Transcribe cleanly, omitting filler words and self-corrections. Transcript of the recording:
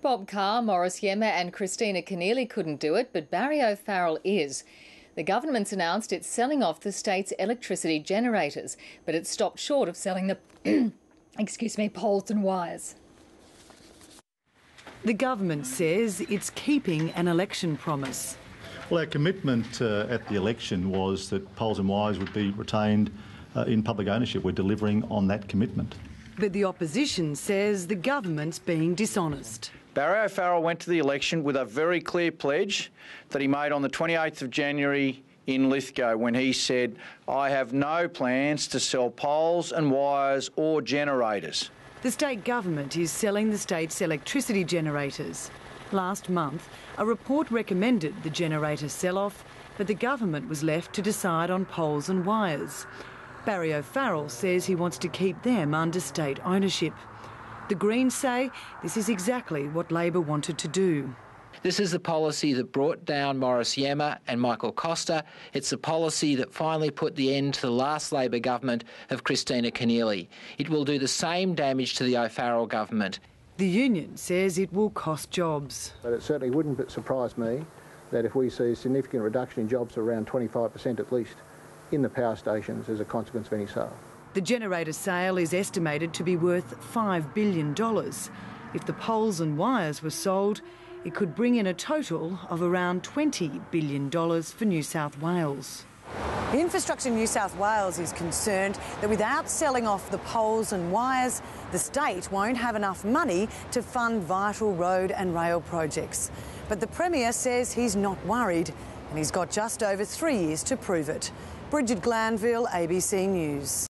Bob Carr, Maurice Yemma and Christina Keneally couldn't do it, but Barry O'Farrell is. The government's announced it's selling off the state's electricity generators, but it's stopped short of selling the poles and wires. The government says it's keeping an election promise. Well, our commitment at the election was that poles and wires would be retained in public ownership. We're delivering on that commitment. But the opposition says the government's being dishonest. Barry O'Farrell went to the election with a very clear pledge that he made on the 28th of January in Lithgow when he said, "I have no plans to sell poles and wires or generators." The state government is selling the state's electricity generators. Last month, a report recommended the generator sell-off, but the government was left to decide on poles and wires. Barry O'Farrell says he wants to keep them under state ownership. The Greens say this is exactly what Labor wanted to do. This is the policy that brought down Maurice Yemma and Michael Costa. It's the policy that finally put the end to the last Labor government of Christina Keneally. It will do the same damage to the O'Farrell government. The union says it will cost jobs. But it certainly wouldn't surprise me that if we see a significant reduction in jobs, around 25% at least, in the power stations as a consequence of any sale. The generator sale is estimated to be worth $5 billion. If the poles and wires were sold, it could bring in a total of around $20 billion for New South Wales. Infrastructure New South Wales is concerned that without selling off the poles and wires, the state won't have enough money to fund vital road and rail projects. But the Premier says he's not worried, and he's got just over 3 years to prove it. Bridget Glanville, ABC News.